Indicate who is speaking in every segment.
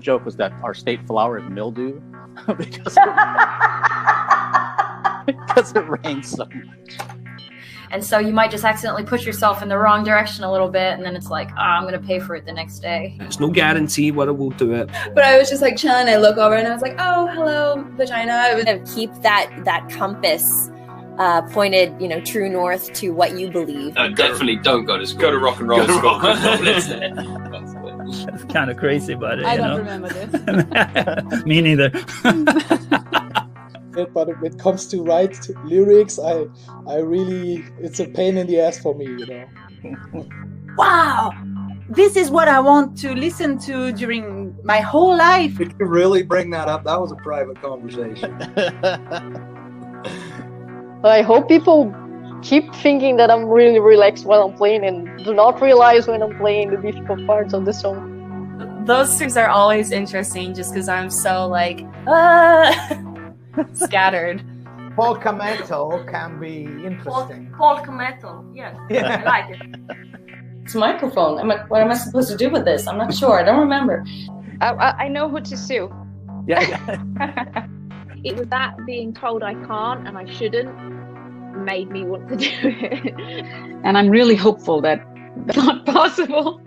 Speaker 1: joke was that our state flower is mildew because it rains so much.
Speaker 2: And so you might just accidentally push yourself in the wrong direction a little bit, and then it's like, I'm going to pay for it the next day.
Speaker 3: There's no guarantee whether we'll do it.
Speaker 4: But I was just like chilling. I look over and I was like, oh, hello, vagina. I was
Speaker 5: Keep that compass pointed, true north to what you believe.
Speaker 6: Definitely don't go to school.
Speaker 7: Go to rock and roll school.
Speaker 8: That's kind of crazy, but
Speaker 9: I don't remember this.
Speaker 8: Me neither.
Speaker 10: But when it comes to write lyrics, I really, it's a pain in the ass for me,
Speaker 9: Wow, this is what I want to listen to during my whole life.
Speaker 11: Did you really bring that up? That was a private conversation.
Speaker 12: But I hope people keep thinking that I'm really relaxed while I'm playing and do not realize when I'm playing the difficult parts of the song.
Speaker 13: Those things are always interesting just because I'm so scattered.
Speaker 14: Polka metal can be interesting.
Speaker 13: Polka metal, yes. I like it.
Speaker 2: It's a microphone. What am I supposed to do with this? I'm not sure. I don't remember.
Speaker 15: I know who to sue.
Speaker 1: Yeah.
Speaker 15: It was that being told I can't and I shouldn't made me want to do it.
Speaker 16: And I'm really hopeful that that's not possible.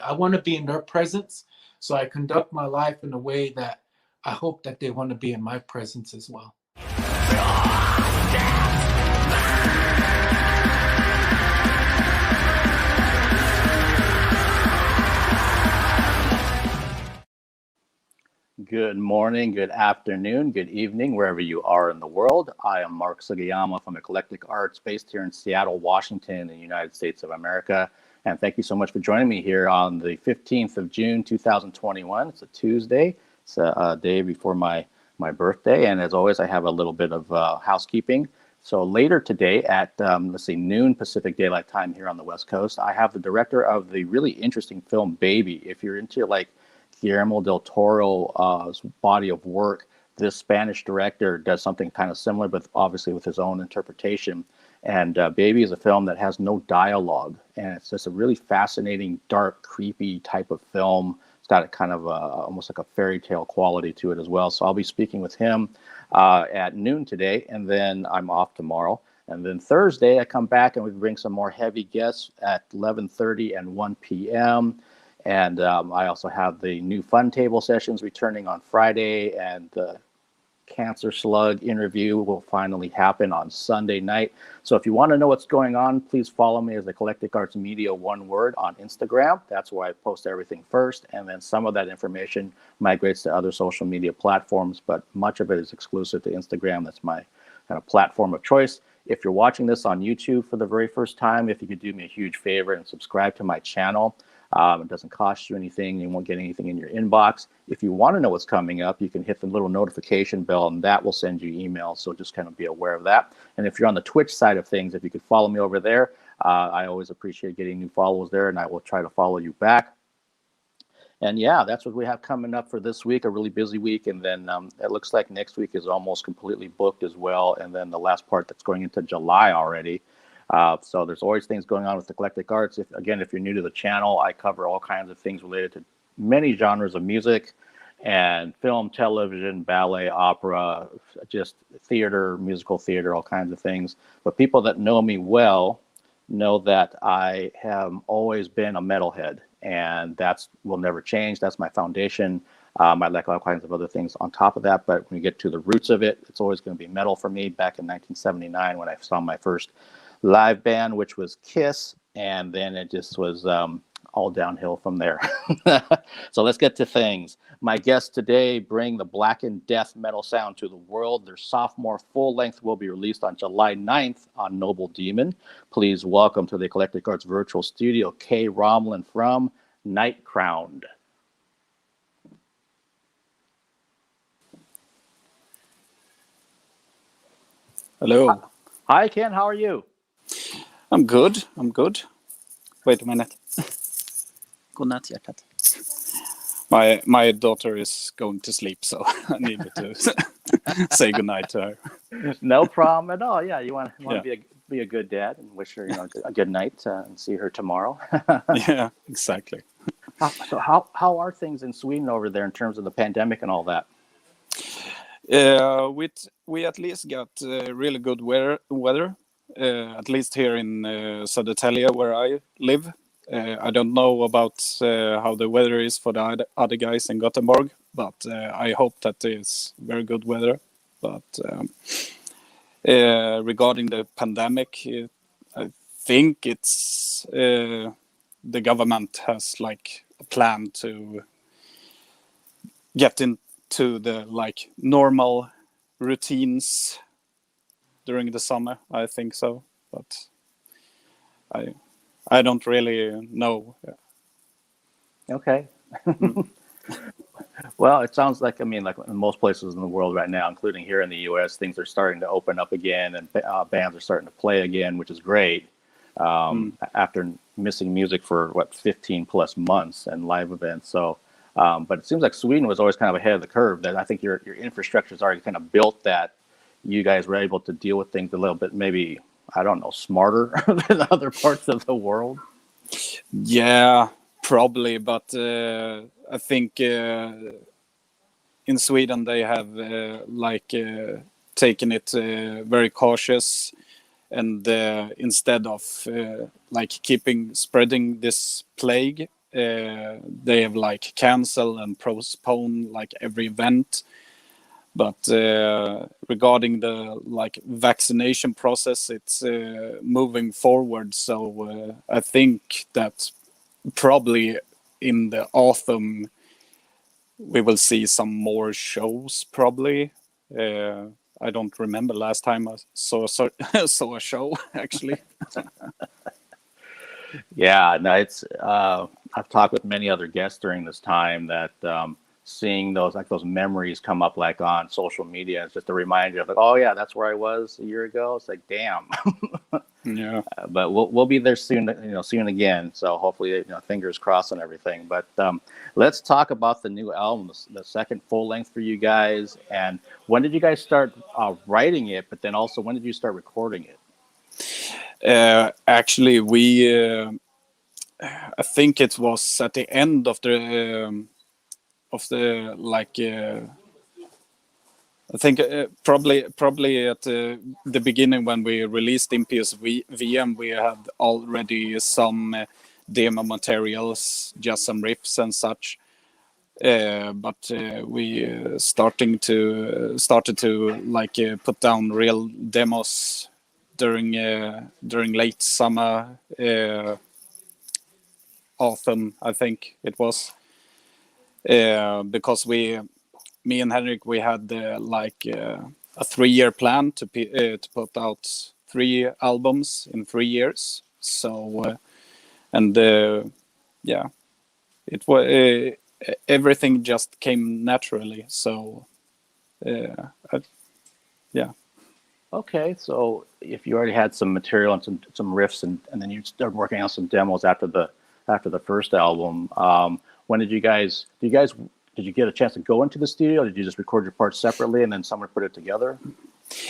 Speaker 17: I want to be in their presence, so I conduct my life in a way that I hope that they want to be in my presence as well.
Speaker 1: Good morning, good afternoon, good evening, wherever you are in the world. I am Mark Sugiyama from Eclectic Arts, based here in Seattle, Washington, in the United States of America. And thank you so much for joining me here on the 15th of June, 2021. It's a Tuesday. It's a day before my birthday. And as always, I have a little bit of housekeeping. So later today at, noon Pacific Daylight Time here on the West Coast, I have the director of the really interesting film Baby. If you're into Guillermo del Toro's body of work, this Spanish director does something kind of similar, but obviously with his own interpretation. And Baby is a film that has no dialogue, and it's just a really fascinating, dark, creepy type of film. It's got a kind of almost like a fairy tale quality to it as well. So I'll be speaking with him at noon today, and then I'm off tomorrow. And then Thursday, I come back and we bring some more heavy guests at 11:30 and 1 p.m. And I also have the new Fun Table sessions returning on Friday, and the Cancer Slug interview will finally happen on Sunday night. So if you want to know what's going on, please follow me as Eclectic Arts Media, one word, on Instagram. That's where I post everything first, and then some of that information migrates to other social media platforms, but much of it is exclusive to Instagram. That's my kind of platform of choice. If you're watching this on YouTube for the very first time, if you could do me a huge favor and subscribe to my channel. It doesn't cost you anything. You won't get anything in your inbox. If you want to know what's coming up, you can hit the little notification bell, and that will send you emails. So just kind of be aware of that. And if you're on the Twitch side of things, if you could follow me over there, I always appreciate getting new followers there, and I will try to follow you back. And yeah, that's what we have coming up for this week, a really busy week. And then it looks like next week is almost completely booked as well. And then the last part that's going into July already. So there's always things going on with Eclectic Arts. If you're new to the channel, I cover all kinds of things related to many genres of music and film, television, ballet, opera, just theater, musical theater, all kinds of things. But people that know me well know that I have always been a metalhead, and that will never change. That's my foundation. I like all kinds of other things on top of that, but when you get to the roots of it, it's always going to be metal for me. Back in 1979, when I saw my first live band, which was Kiss, and then it just was all downhill from there. So let's get to things. My guests today bring the blackened death metal sound to the world. Their sophomore full length will be released on July 9th on Noble Demon. Please welcome to the Eclectic Arts virtual studio, Kay Romlin from Night Crowned.
Speaker 18: Hello.
Speaker 1: Hi, Ken. How are you?
Speaker 18: I'm good. Wait a minute. Godnatt, hjärtat. My daughter is going to sleep, so I needed to say goodnight to her.
Speaker 1: No problem at all. Yeah, you want to be a good dad and wish her a good night and see her tomorrow.
Speaker 18: Yeah, exactly.
Speaker 1: How are things in Sweden over there in terms of the pandemic and all that?
Speaker 18: We at least got really good weather, at least here in Södertälje where I live. I don't know about how the weather is for the other guys in Gothenburg, but I hope that it's very good weather. But regarding the pandemic, I think it's the government has like a plan to get into the like normal routines during the summer. I think so, but I don't really know.
Speaker 1: Okay. Well, it sounds like, I mean, like in most places in the world right now, including here in the U.S., things are starting to open up again, and bands are starting to play again, which is great. After missing music for 15 plus months and live events. So, but it seems like Sweden was always kind of ahead of the curve. That I think your infrastructure is already kind of built that you guys were able to deal with things a little bit, maybe, I don't know, smarter than other parts of the world.
Speaker 18: Yeah, probably, but I think in Sweden they have taken it very cautious, and instead of spreading this plague, they have like cancel and postpone like every event. But regarding the vaccination process, it's moving forward. So I think that probably in the autumn we will see some more shows. Probably. I don't remember last time I saw a show actually.
Speaker 1: Yeah, no, it's I've talked with many other guests during this time that seeing those memories come up like on social media, it's just a reminder of like, oh yeah, that's where I was a year ago. It's like, damn.
Speaker 18: Yeah.
Speaker 1: But we'll be there soon, soon again. So hopefully, fingers crossed and everything. But let's talk about the new album, the second full length for you guys. And when did you guys start writing it? But then also, when did you start recording it?
Speaker 18: Actually, I think it was at the end of the I think probably at the beginning when we released Impious VM, we had already some demo materials, just some riffs and such. But we started to put down real demos during late summer, autumn, I think it was, because me and Henrik, we had a 3-year plan to put out 3 albums in 3 years. So it was everything just came naturally. So
Speaker 1: Okay, so if you already had some material and some riffs, and then you started working on some demos after the first album, when did you get a chance to go into the studio? Or did you just record your parts separately and then someone put it together?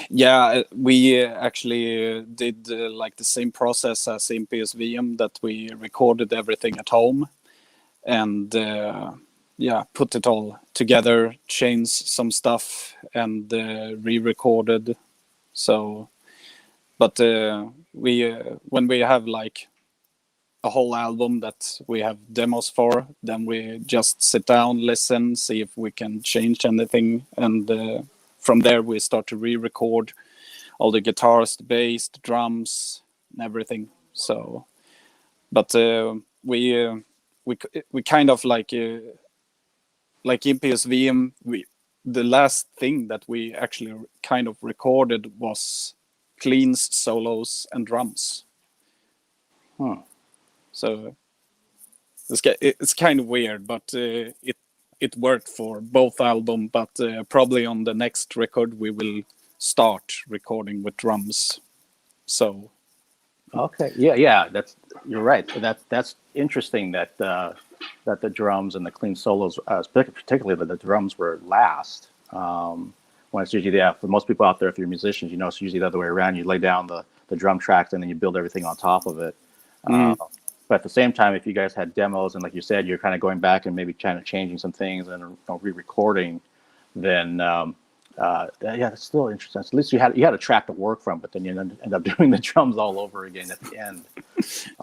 Speaker 18: Yeah, we actually did the same process as Impious VM, that we recorded everything at home and put it all together, changed some stuff and re-recorded. So, but when we have a whole album that we have demos for, then we just sit down, listen, see if we can change anything, and from there we start to re-record all the guitars, the bass, the drums, and everything. So, but we kind of like Impious VM, the last thing that we actually kind of recorded was cleans, solos, and drums. So it's kind of weird, but it worked for both albums. But probably on the next record we will start recording with drums. So
Speaker 1: okay, yeah, you're right. That's interesting that the drums and the clean solos, particularly the drums, were last. When it's usually, for most people out there, if you're musicians, it's usually the other way around. You lay down the drum tracks and then you build everything on top of it. but at the same time, if you guys had demos and like you said, you're kind of going back and maybe kind of changing some things and re-recording, then yeah, that's still interesting. At least you had a track to work from, but then you end up doing the drums all over again at the end.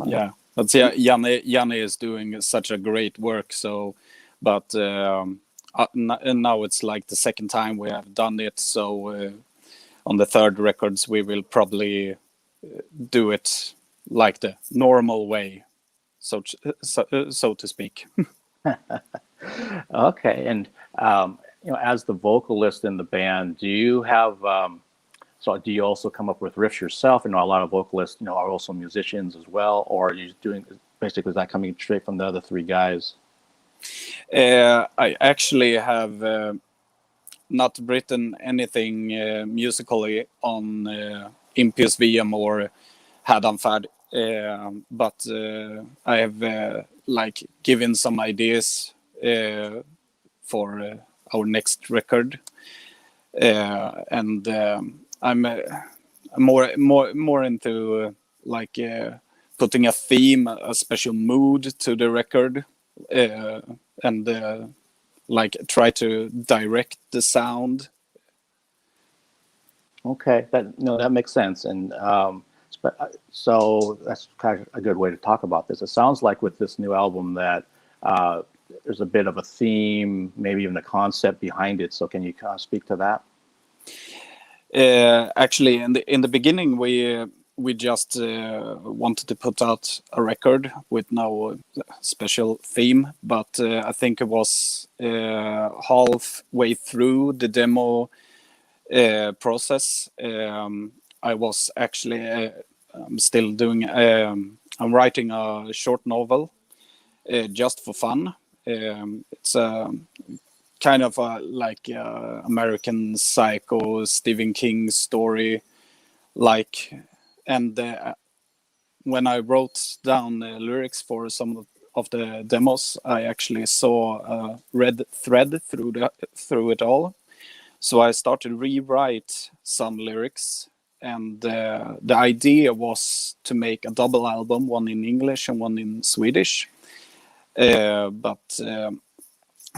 Speaker 18: Yeah, but yeah, Janne is doing such a great work. So, but and now it's like the second time we have done it. So on the third records, we will probably do it like the normal way, so to speak.
Speaker 1: Okay, and as the vocalist in the band, do you have so do you also come up with riffs yourself? A lot of vocalists are also musicians as well, or are you doing basically is that coming straight from the other three guys?
Speaker 18: I actually have not written anything musically on Impious VM or Hadanfard, but I have like given some ideas for our next record, and I'm more into like putting a theme, a special mood to the record, and like try to direct the sound.
Speaker 1: Okay, that makes sense, and so that's kind of a good way to talk about this. It sounds like with this new album that there's a bit of a theme, maybe even a concept behind it. So can you kind of speak to that?
Speaker 18: Actually, in the beginning, we just wanted to put out a record with no special theme, but I think it was halfway through the demo process. I was actually I'm still doing I'm writing a short novel just for fun. It's kind of like American Psycho, Stephen King story, like. And when I wrote down the lyrics for some of the demos, I actually saw a red thread through it all. So I started to rewrite some lyrics, and the idea was to make a double album, one in English and one in Swedish. But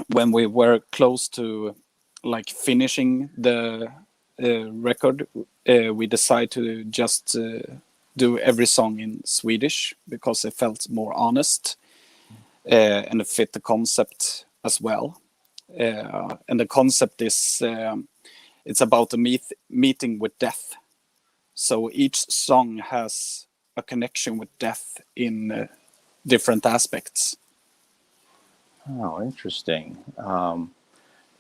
Speaker 18: when we were close to like finishing the record, we decided to just do every song in Swedish because it felt more honest and it fit the concept as well. And the concept is it's about a meeting with death. So each song has a connection with death in different aspects.
Speaker 1: Oh, interesting.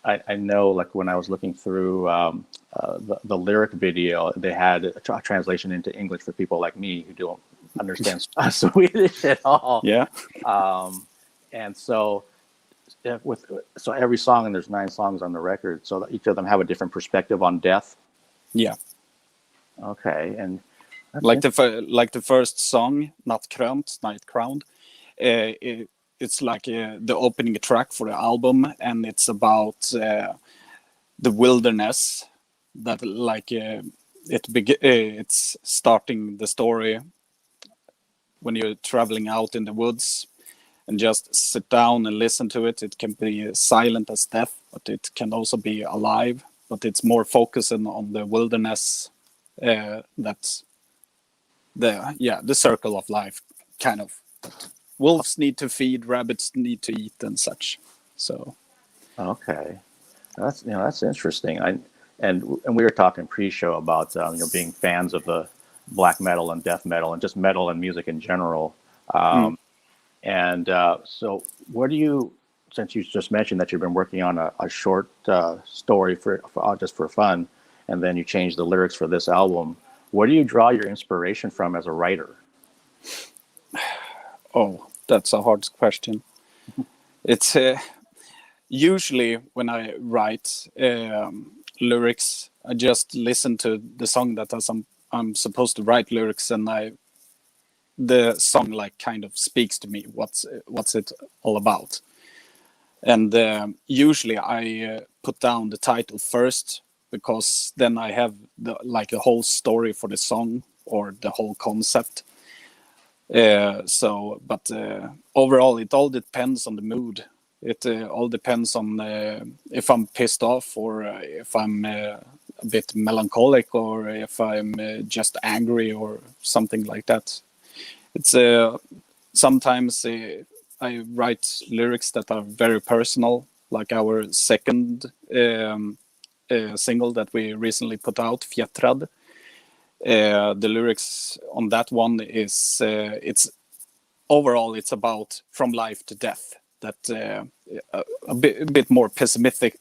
Speaker 1: I know, like when I was looking through the lyric video, they had a translation into English for people like me who don't understand Swedish at all.
Speaker 18: Yeah.
Speaker 1: And so so every song, and there's 9 songs on the record, so each of them have a different perspective on death.
Speaker 18: Yeah.
Speaker 1: Okay, and
Speaker 18: like the first song, Not Krönt, Night Crowned. It's like the opening track for the album, and it's about the wilderness. That like it's starting the story when you're traveling out in the woods and just sit down and listen to it. It can be silent as death, but it can also be alive. But it's more focusing on the wilderness. That's the circle of life, kind of. Wolves need to feed, rabbits need to eat, and such. So,
Speaker 1: okay, that's interesting. And we were talking pre-show about being fans of the black metal and death metal and just metal and music in general. And so, what do you? Since you just mentioned that you've been working on a short story for just for fun, and then you changed the lyrics for this album, where do you draw your inspiration from as a writer?
Speaker 18: Oh, that's a hard question. It's usually when I write lyrics, I just listen to the song that I'm supposed to write lyrics, and the song like kind of speaks to me. What's it all about? And usually I put down the title first, because then I have like a whole story for the song or the whole concept. But overall, it all depends on the mood. It all depends on if I'm pissed off, or if I'm a bit melancholic, or if I'm just angry or something like that. It's sometimes I write lyrics that are very personal, like our second single that we recently put out, Fjättrad. The lyrics on that one is it's overall it's about from life to death. That a bit more pessimistic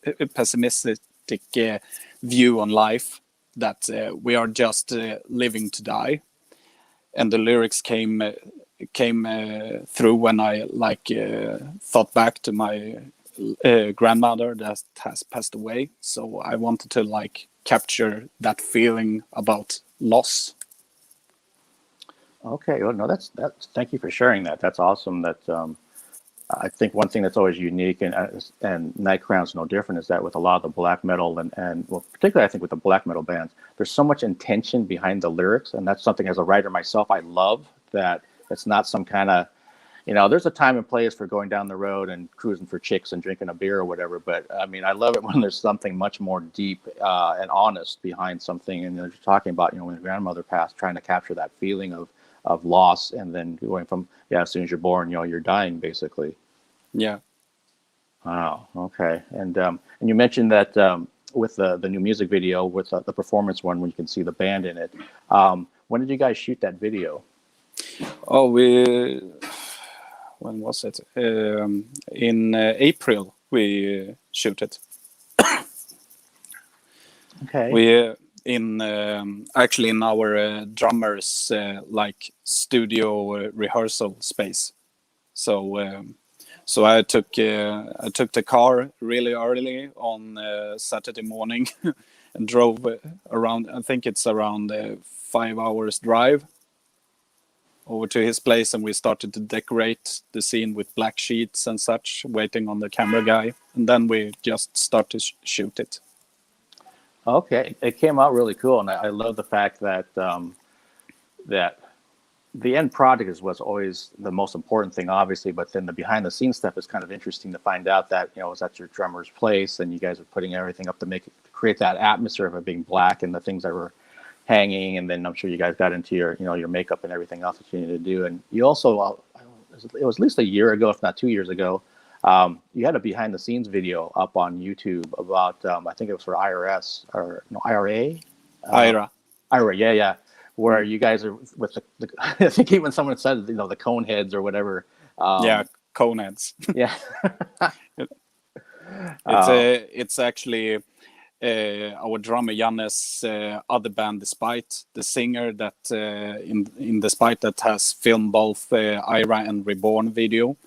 Speaker 18: view on life. That we are just living to die, and the lyrics came through when I thought back to my grandmother that has passed away. So I wanted to capture that feeling about loss.
Speaker 1: Okay, well, no, that's thank you for sharing that. That's awesome. That I think one thing that's always unique, and Night Crown's no different, is that with a lot of the black metal and well, particularly I think with the black metal bands, there's so much intention behind the lyrics, and that's something as a writer myself I love. That it's not some kind of, there's a time and place for going down the road and cruising for chicks and drinking a beer or whatever. But I mean, I love it when there's something much more deep and honest behind something. And you're talking about, when your grandmother passed, trying to capture that feeling of loss, and then going from, as soon as you're born, you're dying basically.
Speaker 18: Yeah.
Speaker 1: Wow. Okay. And you mentioned that with the new music video, with the performance one, when you can see the band in it. When did you guys shoot that video?
Speaker 18: Oh, when was it? In April we shoot it.
Speaker 1: Okay.
Speaker 18: We actually in our drummer's studio rehearsal space. So I took the car really early on Saturday morning and drove around. I think it's around 5 hours drive over to his place, and we started to decorate the scene with black sheets and such, waiting on the camera guy, and then we just started to shoot it.
Speaker 1: Okay, it came out really cool, and I love the fact that that the end product was always the most important thing, obviously, but then the behind the scenes stuff is kind of interesting to find out that, it was at your drummer's place, and you guys are putting everything up to create that atmosphere of it being black and the things that were hanging, and then I'm sure you guys got into your, your makeup and everything else that you needed to do. And you also, it was at least a year ago, if not 2 years ago, you had a behind the scenes video up on YouTube about, I think it was for IRS or no, IRA? IRA, yeah. Where you guys are with the I think even someone said, the cone heads or whatever.
Speaker 18: Yeah, cone heads.
Speaker 1: Yeah.
Speaker 18: It's actually our drummer Janne's other band, Despite, the singer that in Despite that has filmed both Ira and Reborn video.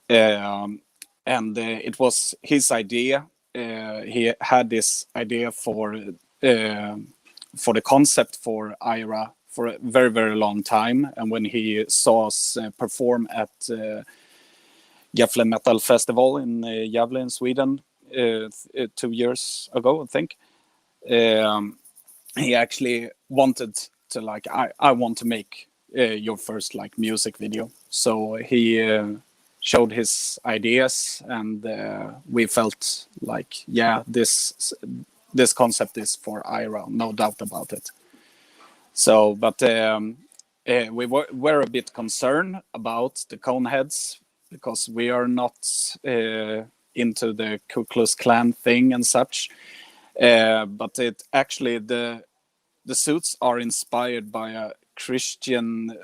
Speaker 18: And it was his idea. He had this idea for the concept for Ira for a very, very long time. And when he saw us perform at Gefle Metal Festival in Gävle in Sweden 2 years ago, I think, he actually wanted to I want to make your first music video. So he showed his ideas, and we felt this concept is for Ira, no doubt about it. So, but we were a bit concerned about the cone heads because we are not into the Ku Klux Klan thing and such. But it actually the suits are inspired by a Christian.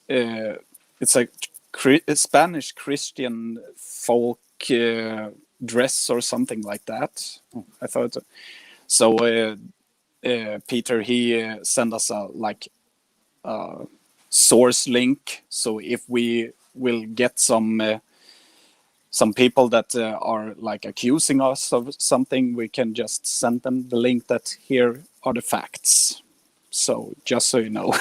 Speaker 18: It's a Spanish Christian folk dress or something like that. I thought so. Peter, he sent us a source link. So if we will get some people that are accusing us of something, we can just send them the link that here are the facts. So just so you know.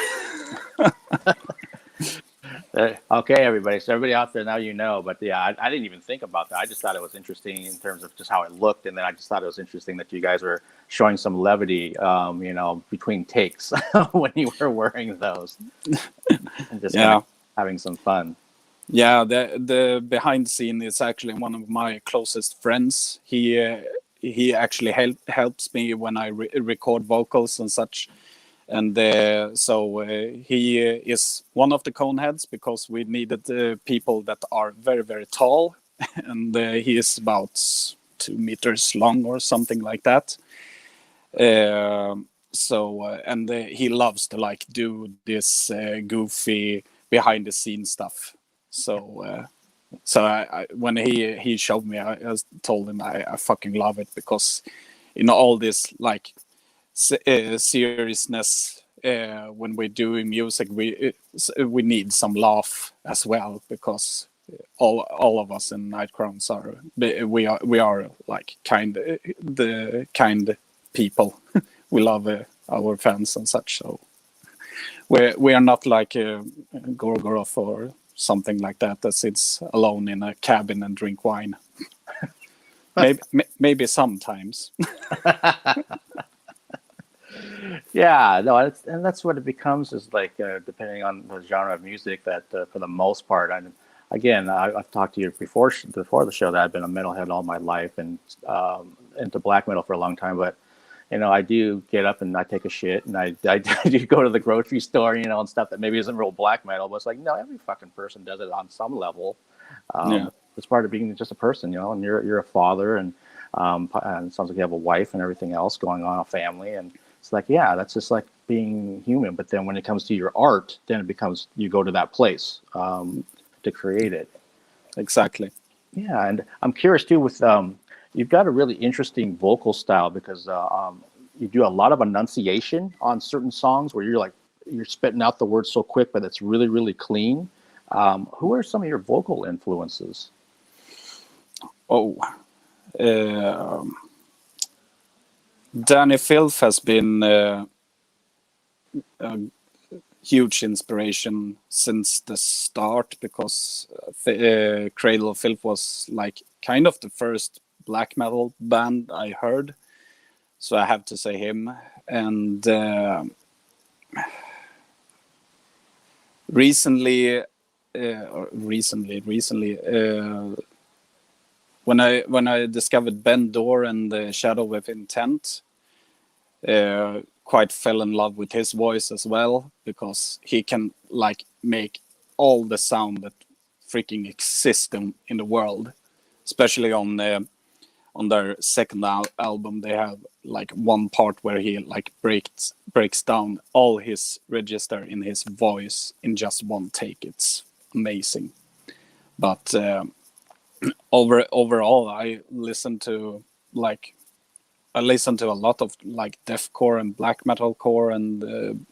Speaker 1: Okay, everybody. So everybody out there, now you know. But yeah, I didn't even think about that. I just thought it was interesting in terms of just how it looked, and then I just thought it was interesting that you guys were showing some levity, between takes when you were wearing those. And just having some fun.
Speaker 18: Yeah, the behind the scene is actually one of my closest friends. He actually helps me when I record vocals and such. And so he is one of the cone heads because we needed people that are very, very tall. And he is about 2 meters long or something like that. And he loves to like do this goofy behind the scenes stuff. So I when he showed me, I told him I fucking love it, because in all this like seriousness, when we're doing music, we need some laugh as well, because all of us in Night Crowns we are like the kind people. We love our fans and such, so we are not like Gorgoroth or something like that sits alone in a cabin and drink wine. maybe sometimes.
Speaker 1: Yeah, no, and that's what it becomes, is like depending on the genre of music, that for the most part, I've talked to you before the show that I've been a metalhead all my life and into black metal for a long time, but I do get up and I take a shit, and I do go to the grocery store, and stuff that maybe isn't real black metal, but it's like, no, every fucking person does it on some level. It's part of being just a person, and you're a father, and it sounds like you have a wife and everything else going on, a family, and it's like, yeah, that's just like being human. But then when it comes to your art, then it becomes, you go to that place to create it.
Speaker 18: Exactly.
Speaker 1: Yeah, and I'm curious too with you've got a really interesting vocal style, because you do a lot of enunciation on certain songs where you're spitting out the words so quick, but it's really, really clean. Who are some of your vocal influences?
Speaker 18: Danny Filth has been a huge inspiration since the start, because Cradle of Filth was like kind of the first black metal band I heard, so I have to say him. And recently, when I discovered Ben Dorr and the Shadow with Intent, quite fell in love with his voice as well, because he can like make all the sound that freaking exists in the world. Especially on their second album, they have like one part where he like breaks down all his register in his voice in just one take. It's amazing. But overall, I listen to a lot of like deathcore and black metalcore and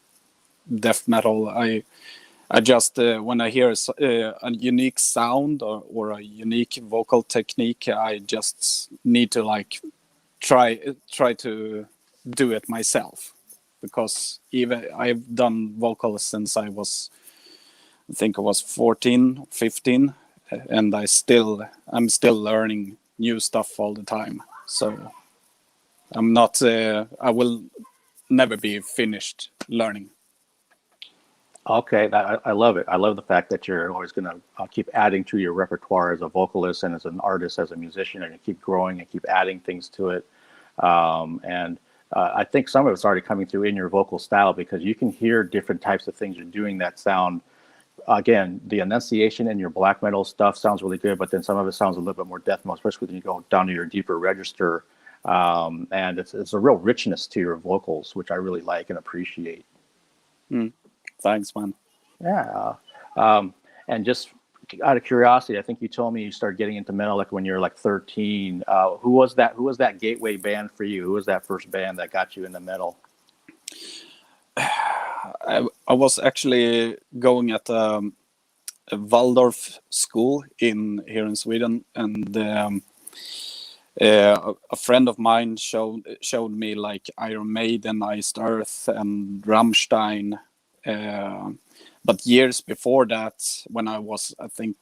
Speaker 18: death metal. I just when I hear a unique sound or a unique vocal technique, I just need to like try to do it myself, because even I've done vocals since I think I was 14, 15, and I'm still learning new stuff all the time. So I'm not. I will never be finished learning.
Speaker 1: Okay, I love it. I love the fact that you're always going to keep adding to your repertoire as a vocalist and as an artist, as a musician, and you keep growing and keep adding things to it. And I think some of it's already coming through in your vocal style, because you can hear different types of things you're doing that sound. Again, the enunciation in your black metal stuff sounds really good, but then some of it sounds a little bit more death metal, especially when you go down to your deeper register. And it's a real richness to your vocals, which I really like and appreciate.
Speaker 18: Thanks, man.
Speaker 1: Yeah. And just out of curiosity, I think you told me you started getting into metal like when you were like 13. Who was that gateway band for you? Who was that first band that got you into metal?
Speaker 18: I was actually going at a Waldorf school here in Sweden, and a friend of mine showed me like Iron Maiden, Iced Earth, and Rammstein. But years before that, when I was, I think,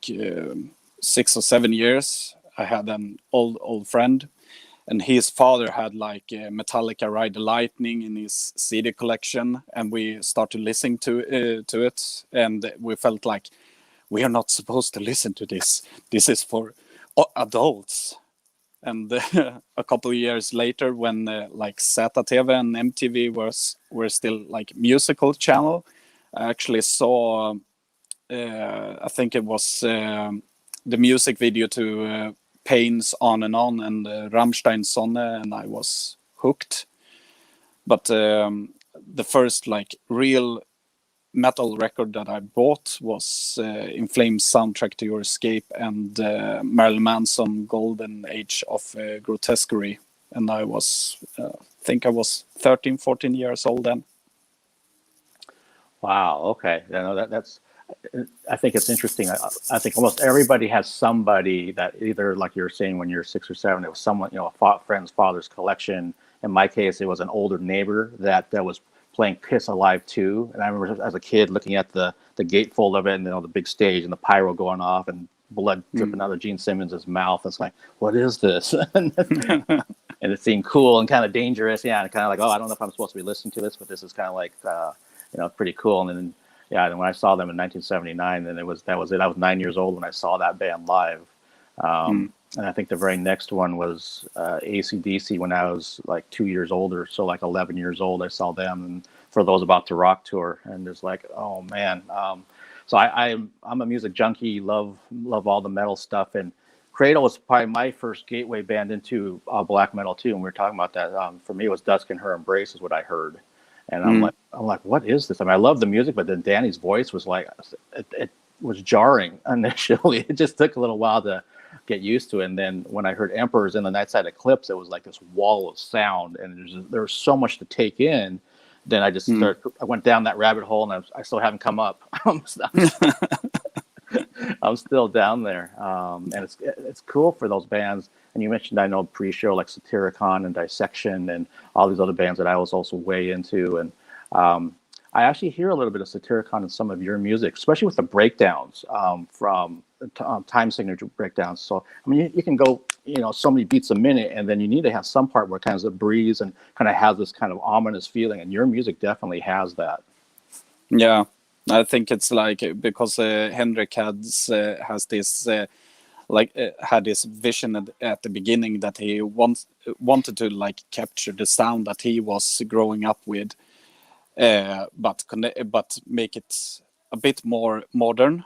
Speaker 18: 6 or 7 years, I had an old friend, and his father had like Metallica Ride the Lightning in his CD collection, and we started listening to it, and we felt like, we are not supposed to listen to this. This is for adults. And a couple of years later, when like ZTV and MTV were still like musical channel, I actually saw, I think it was the music video to Payne's On and Rammstein's Sonne, and I was hooked. But the first like real metal record that I bought was In Flames soundtrack to Your Escape and Marilyn Manson Golden Age of Grotesquerie. And I was, think I was 13, 14 years old then.
Speaker 1: Wow. Okay. You know, that's. I think it's interesting. I think almost everybody has somebody that either, like you were saying, when you're 6 or 7, it was someone, you know, a friend's father's collection. In my case, it was an older neighbor that was playing Kiss Alive 2. And I remember as a kid looking at the gatefold of it and, you know, the big stage and the pyro going off and blood dripping out of Gene Simmons' mouth. It's like, what is this? And it seemed cool and kind of dangerous. Yeah. And kind of like, oh, I don't know if I'm supposed to be listening to this, but this is kind of like, you know, pretty cool. And then, yeah, and when I saw them in 1979, then that was it. I was 9 years old when I saw that band live. And I think the very next one was AC/DC when I was like 2 years older. So like 11 years old, I saw them. And For Those About to Rock tour. And it's like, oh man. So I'm a music junkie, love all the metal stuff. And Cradle was probably my first gateway band into black metal too. And we were talking about that. For me, it was Dusk and Her Embrace is what I heard. And I'm like, what is this? I mean, I love the music, but then Danny's voice was like, it was jarring initially. It just took a little while to get used to it. And then when I heard Emperors in the Nightside Eclipse, it was like this wall of sound, and there was so much to take in. Then I just I went down that rabbit hole, and I still haven't come up. I'm still down there, and it's cool for those bands. And you mentioned, I know, pre-show like Satyricon and Dissection and all these other bands that I was also way into. And I actually hear a little bit of Satyricon in some of your music, especially with the breakdowns from time signature breakdowns. So, I mean, you can go, you know, so many beats a minute, and then you need to have some part where it kind of breathes and kind of has this kind of ominous feeling. And your music definitely has that.
Speaker 18: Yeah, I think it's like because Hendrik has this had this vision at the beginning that he wanted to like capture the sound that he was growing up with, but make it a bit more modern.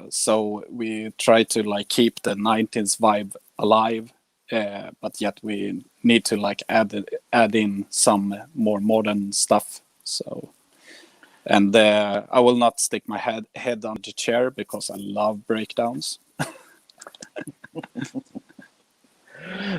Speaker 18: So we try to like keep the 90s vibe alive, but yet we need to like add in some more modern stuff. So. And I will not stick my head on the chair because I love breakdowns.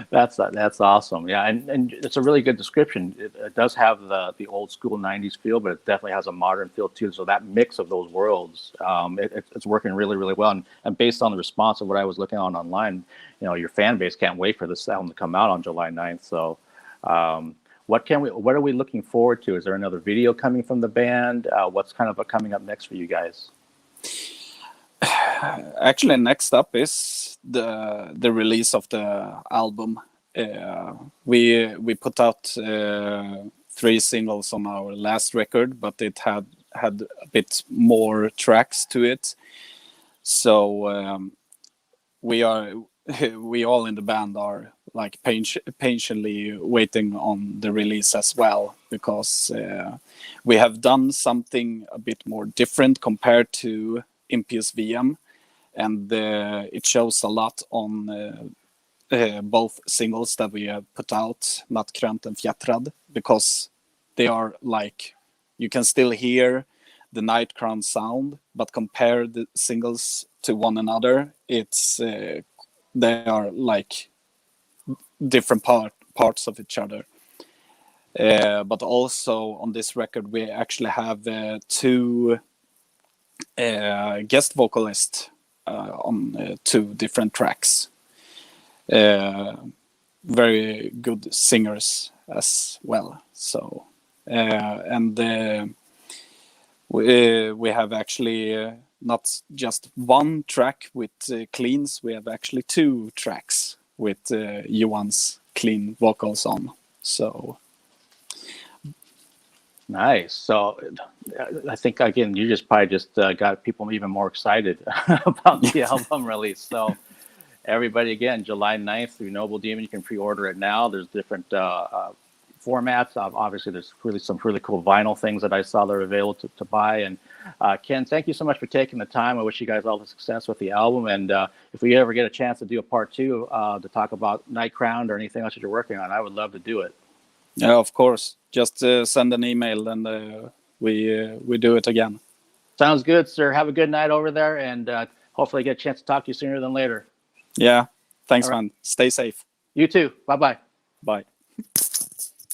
Speaker 1: That's awesome. Yeah, and it's a really good description. It does have the old school 90s feel, but it definitely has a modern feel too. So that mix of those worlds, it's working really, really well. And based on the response of what I was looking on online, you know, your fan base can't wait for this album to come out on July 9th. So what are we looking forward to? Is there another video coming from the band? What's kind of coming up next for you guys?
Speaker 18: Actually, next up is the release of the album. We put out 3 singles on our last record, but it had a bit more tracks to it. So we all in the band are like patiently waiting on the release as well, because we have done something a bit more different compared to Impious VM, and it shows a lot on both singles that we have put out, Nattkrönt and Fjättrad, because they are like, you can still hear the Night Crown sound, but compare the singles to one another, it's they are like different parts of each other. But also on this record we actually have 2 guest vocalists on 2 different tracks. Very good singers as well. So and we have actually not just 1 track with cleans, we have actually 2 tracks with Johan's clean vocals on. So
Speaker 1: Nice. So I think, again, you just probably just got people even more excited about the album release. So everybody, again, July 9th through Noble Demon, you can pre-order it now. There's different formats. Obviously, there's really some really cool vinyl things that I saw that are available to buy. And Ken, thank you so much for taking the time. I wish you guys all the success with the album. And if we ever get a chance to do a part 2 to talk about Night Crown or anything else that you're working on, I would love to do it.
Speaker 18: Yeah, of course. Just send an email and we do it again.
Speaker 1: Sounds good, sir. Have a good night over there, and hopefully get a chance to talk to you sooner than later.
Speaker 18: Yeah. Thanks,
Speaker 1: All right.
Speaker 18: man. Stay safe.
Speaker 1: You too. Bye-bye.
Speaker 18: Bye.